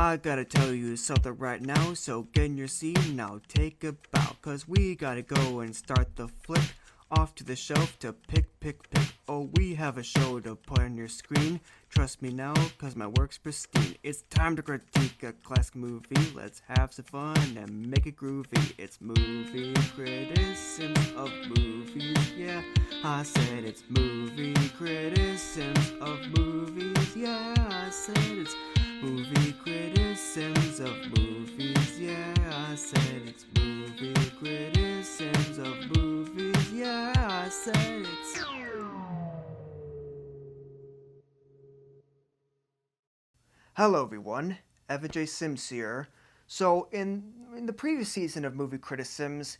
I gotta tell you something right now, so get in your seat and now take a bow. Cause we gotta go and start the flick off to the shelf to pick. Oh, we have a show to put on your screen. Trust me now, cause my work's pristine. It's time to critique a classic movie. Let's have some fun and make it groovy. It's movie criticisms of movies, yeah. I said it's movie criticisms of movies, yeah. I said it's movie criticisms of movies, yeah. I said it's movie criticisms of movies, yeah. I said it's... Hello everyone, Evan&AudreyS here. So in the previous season of Movie Criticisms,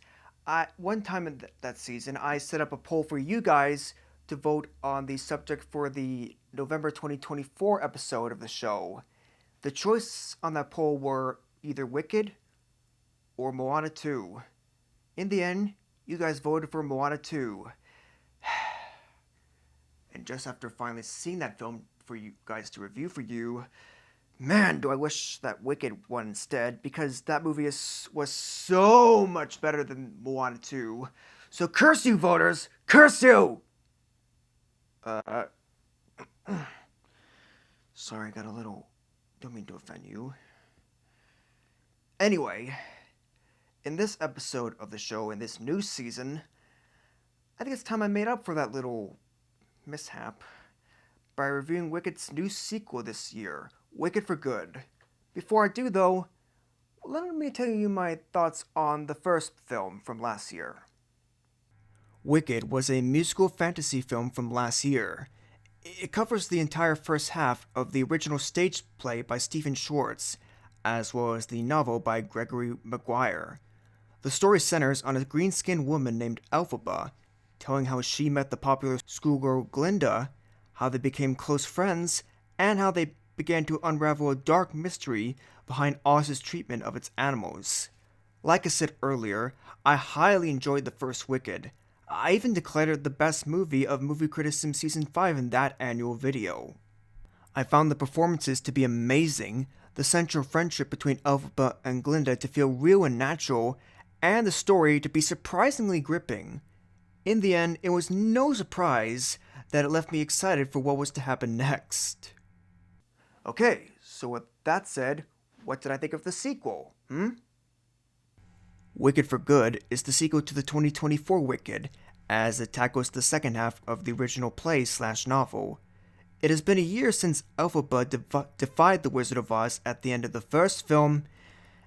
one time in that season, I set up a poll for you guys to vote on the subject for the November 2024 episode of the show. The choices on that poll were either Wicked or Moana 2. In the end, you guys voted for Moana 2. And just after finally seeing that film for you guys to review for you, man, do I wish that Wicked won instead, because that movie was so much better than Moana 2. So curse you, voters! Curse you! Sorry, I got a little... Don't mean to offend you. Anyway, in this episode of the show, in this new season, I think it's time I made up for that little mishap by reviewing Wicked's new sequel this year, Wicked for Good. Before I do, though, let me tell you my thoughts on the first film from last year. Wicked was a musical fantasy film from last year. It covers the entire first half of the original stage play by Stephen Schwartz, as well as the novel by Gregory Maguire. The story centers on a green-skinned woman named Elphaba, telling how she met the popular schoolgirl Glinda, how they became close friends, and how they began to unravel a dark mystery behind Oz's treatment of its animals. Like I said earlier, I highly enjoyed the first Wicked. I even declared it the best movie of Movie Criticism Season 5 in that annual video. I found the performances to be amazing, the central friendship between Elphaba and Glinda to feel real and natural, and the story to be surprisingly gripping. In the end, it was no surprise that it left me excited for what was to happen next. Okay, so with that said, what did I think of the sequel, Wicked for Good is the sequel to the 2024 Wicked, as it tackles the second half of the original play/novel. It has been a year since Elphaba defied the Wizard of Oz at the end of the first film,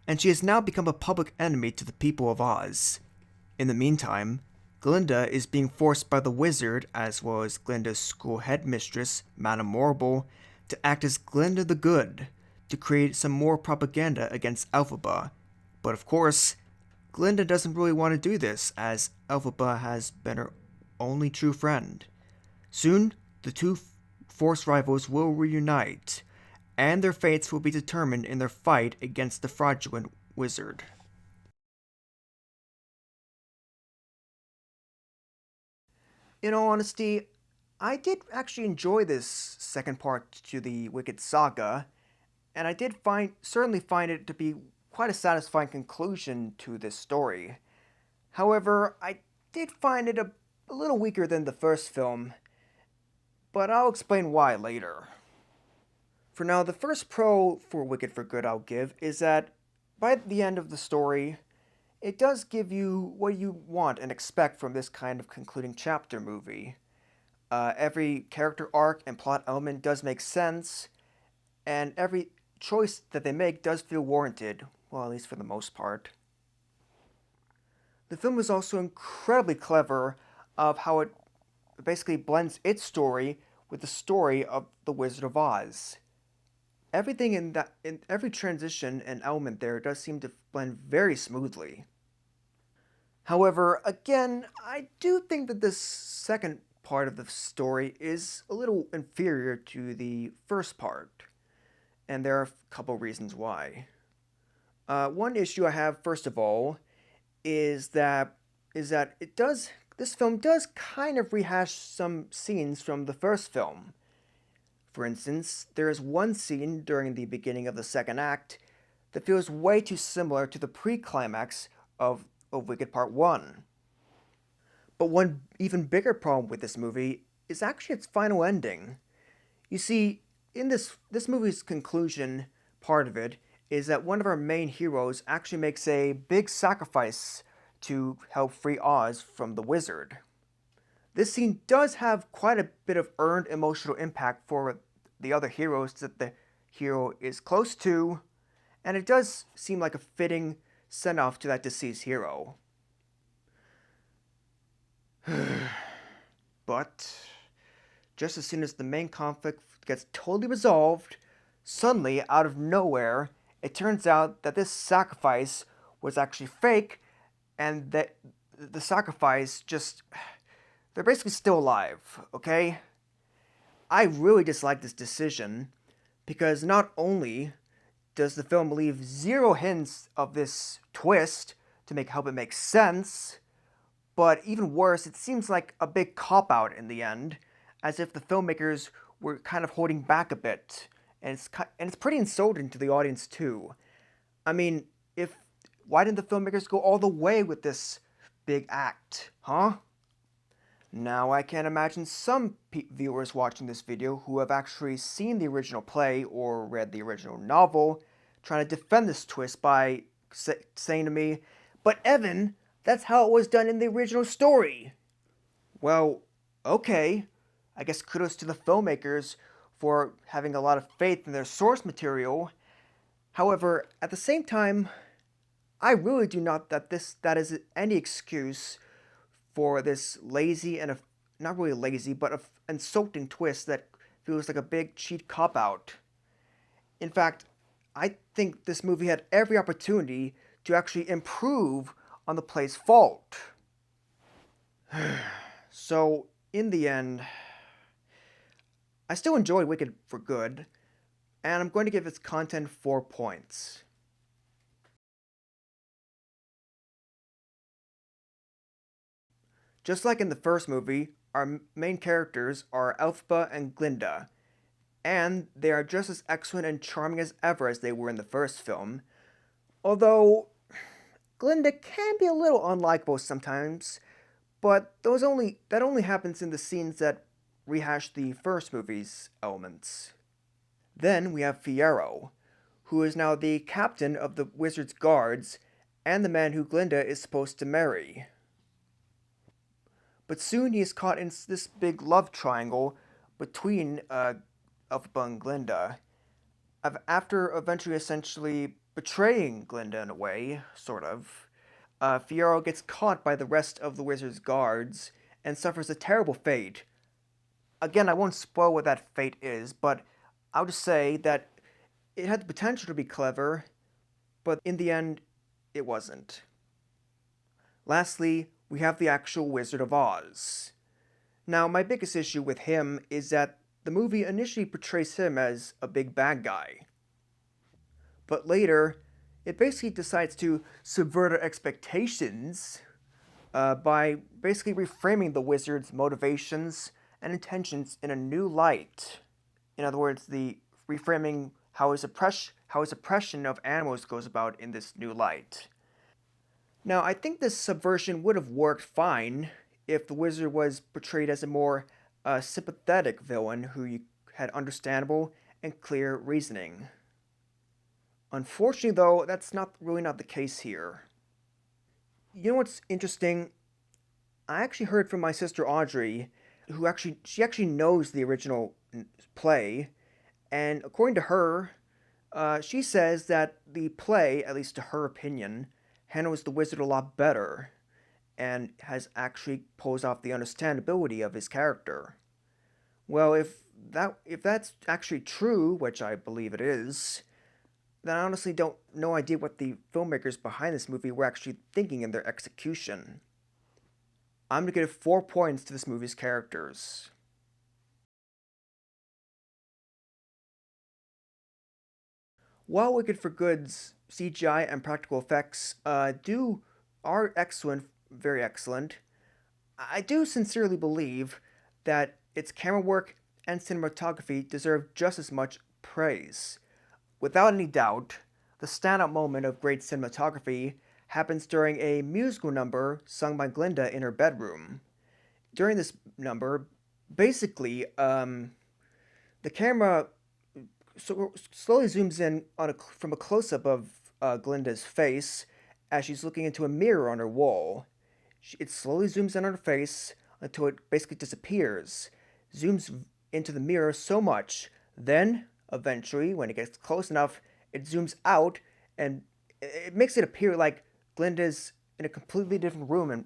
and she has now become a public enemy to the people of Oz. In the meantime, Glinda is being forced by the wizard, as well as Glinda's school headmistress, Madame Morrible, to act as Glinda the Good, to create some more propaganda against Elphaba. But of course, Glinda doesn't really want to do this, as Elphaba has been her only true friend. Soon, the two force rivals will reunite, and their fates will be determined in their fight against the fraudulent wizard. In all honesty, I did actually enjoy this second part to the Wicked saga, and I did certainly find it to be quite a satisfying conclusion to this story. However, I did find it a little weaker than the first film, but I'll explain why later. For now, the first pro for Wicked for Good I'll give is that by the end of the story, it does give you what you want and expect from this kind of concluding chapter movie. Every character arc and plot element does make sense, and every choice that they make does feel warranted, well, at least for the most part. The film is also incredibly clever of how it basically blends its story with the story of the Wizard of Oz. Everything in every transition and element there does seem to blend very smoothly. However, again, I do think that this second part of the story is a little inferior to the first part, and there are a couple reasons why. One issue I have, first of all, is that this film does kind of rehash some scenes from the first film. For instance, there is one scene during the beginning of the second act that feels way too similar to the pre-climax of Wicked Part 1. But one even bigger problem with this movie is actually its final ending. You see, in this movie's conclusion, part of it is that one of our main heroes actually makes a big sacrifice to help free Oz from the wizard. This scene does have quite a bit of earned emotional impact for the other heroes that the hero is close to, and it does seem like a fitting send off to that deceased hero. But just as soon as the main conflict gets totally resolved, suddenly, out of nowhere, it turns out that this sacrifice was actually fake, and that the sacrifice just. They're basically still alive, okay? I really dislike this decision because not only does the film leave zero hints of this twist to help it make sense, but even worse, it seems like a big cop-out in the end, as if the filmmakers were kind of holding back a bit, and it's pretty insulting to the audience too. I mean, if why didn't the filmmakers go all the way with this big act, huh? Now, I can't imagine some viewers watching this video who have actually seen the original play or read the original novel trying to defend this twist by saying to me, "But Evan, that's how it was done in the original story." Well, okay. I guess kudos to the filmmakers for having a lot of faith in their source material. However, at the same time, I really do not that is any excuse for this lazy and not really lazy, but a insulting twist that feels like a big cheap cop out. In fact, I think this movie had every opportunity to actually improve on the play's fault. So, in the end, I still enjoy Wicked for Good, and I'm going to give its content 4 points. Just like in the first movie, our main characters are Elphaba and Glinda, and they are just as excellent and charming as ever as they were in the first film. Although, Glinda can be a little unlikable sometimes, but that only happens in the scenes that rehash the first movie's elements. Then we have Fiyero, who is now the captain of the Wizard's Guards and the man who Glinda is supposed to marry. But soon he is caught in this big love triangle between Elphaba and Glinda. After eventually essentially betraying Glinda in a way, sort of, Fiyero gets caught by the rest of the Wizard's Guards and suffers a terrible fate. Again, I won't spoil what that fate is, but I'll just say that it had the potential to be clever, but in the end, it wasn't. Lastly, we have the actual Wizard of Oz. Now, my biggest issue with him is that the movie initially portrays him as a big bad guy. But later, it basically decides to subvert our expectations by basically reframing the wizard's motivations and intentions in a new light. In other words, the reframing how his oppression of animals goes about in this new light. Now, I think this subversion would have worked fine if the wizard was portrayed as a more sympathetic villain who had understandable and clear reasoning. Unfortunately, though, that's really not the case here. You know what's interesting? I actually heard from my sister Audrey, she actually knows the original play, and according to her, she says that the play, at least to her opinion, handles the wizard a lot better, and has actually pulls off the understandability of his character. Well, if that's actually true, which I believe it is, then I honestly don't no idea what the filmmakers behind this movie were actually thinking in their execution. I'm gonna give 4 points to this movie's characters. While Wicked for Good's CGI and practical effects are excellent, very excellent, I do sincerely believe that its camera work and cinematography deserve just as much praise. Without any doubt, the standout moment of great cinematography happens during a musical number sung by Glinda in her bedroom. During this number, basically, the camera slowly zooms in from a close up of Glinda's face as she's looking into a mirror on her wall. It slowly zooms in on her face until it basically disappears, zooms into the mirror so much, then, eventually, when it gets close enough, it zooms out and it makes it appear like Glinda's in a completely different room and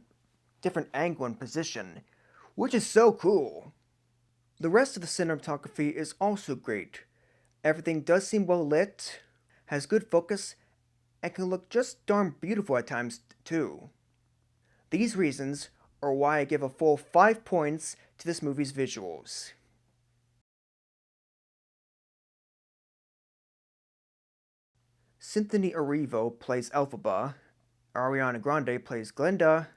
different angle and position, which is so cool. The rest of the cinematography is also great. Everything does seem well lit, has good focus, and can look just darn beautiful at times, too. These reasons are why I give a full 5 points to this movie's visuals. Cynthia Erivo plays Elphaba, Ariana Grande plays Glinda,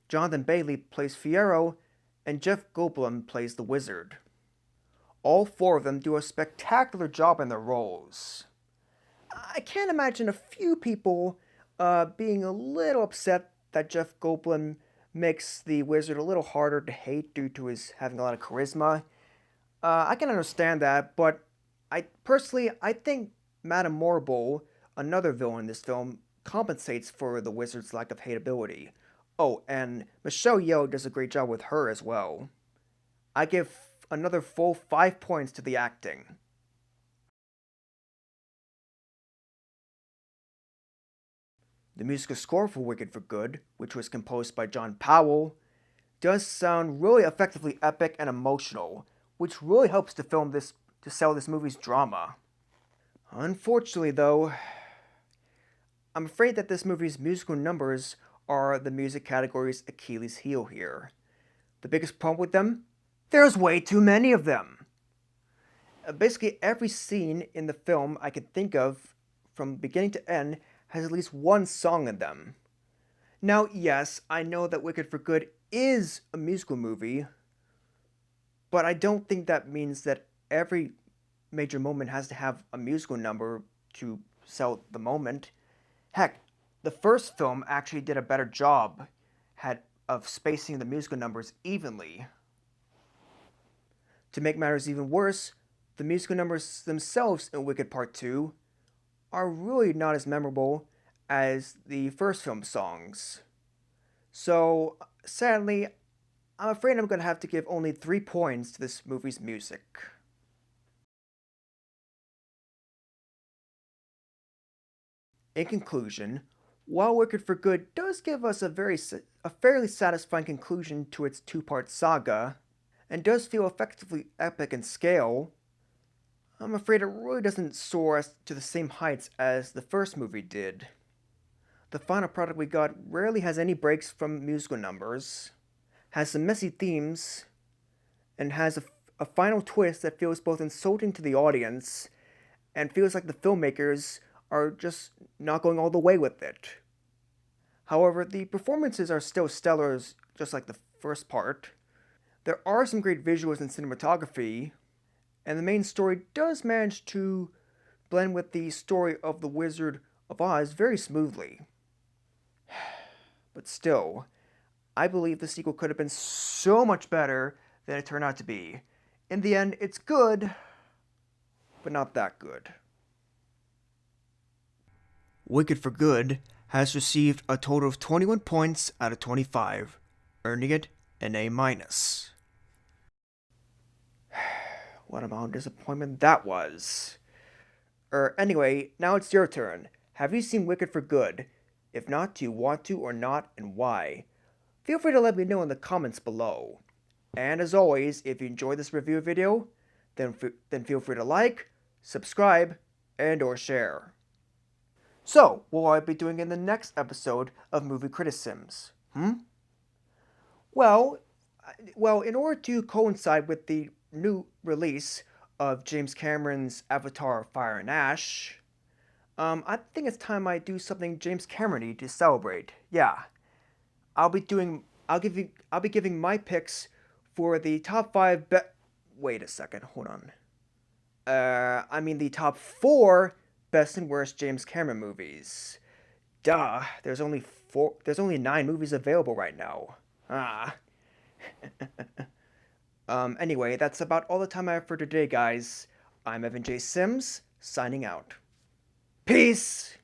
Jonathan Bailey plays Fiyero, and Jeff Goldblum plays the Wizard. All four of them do a spectacular job in their roles. I can't imagine a few people being a little upset that Jeff Goldblum makes the Wizard a little harder to hate due to his having a lot of charisma. I can understand that, but I think Madame Morrible, another villain in this film, compensates for the Wizard's lack of hateability. Oh, and Michelle Yeoh does a great job with her as well. I give another full 5 points to the acting. The musical score for Wicked for Good, which was composed by John Powell, does sound really effectively epic and emotional, which really helps to sell this movie's drama. Unfortunately, though, I'm afraid that this movie's musical numbers are the music category's Achilles heel here. The biggest problem with them? There's way too many of them! Basically, every scene in the film I could think of, from beginning to end, has at least one song in them. Now, yes, I know that Wicked for Good is a musical movie, but I don't think that means that every major moment has to have a musical number to sell the moment. Heck, the first film actually did a better job of spacing the musical numbers evenly. To make matters even worse, the musical numbers themselves in Wicked Part 2 are really not as memorable as the first film songs. So, sadly, I'm afraid I'm going to have to give only 3 points to this movie's music. In conclusion, while Wicked for Good does give us a fairly satisfying conclusion to its 2-part saga, and does feel effectively epic in scale, I'm afraid it really doesn't soar to the same heights as the first movie did. The final product we got rarely has any breaks from musical numbers, has some messy themes, and has a final twist that feels both insulting to the audience and feels like the filmmakers are just not going all the way with it. However, the performances are still stellar, just like the first part. There are some great visuals and cinematography, and the main story does manage to blend with the story of the Wizard of Oz very smoothly. But still, I believe the sequel could have been so much better than it turned out to be. In the end, it's good, but not that good. Wicked for Good has received a total of 21 points out of 25, earning it an A-. What a amount of disappointment that was. Anyway, now it's your turn. Have you seen Wicked for Good? If not, do you want to or not, and why? Feel free to let me know in the comments below. And as always, if you enjoyed this review video, then feel free to like, subscribe, and or share. So, what will I be doing in the next episode of Movie Critisims? Well, in order to coincide with the new release of James Cameron's Avatar: Fire and Ash, I think it's time I do something James Cameron-y to celebrate. Yeah, I'll be giving my picks for the top 5 Wait a second, hold on. I mean the top 4 best and worst James Cameron movies. Duh, there's only 9 movies available right now. Ah. Anyway, that's about all the time I have for today, guys. I'm Evan J. Sims, signing out. Peace!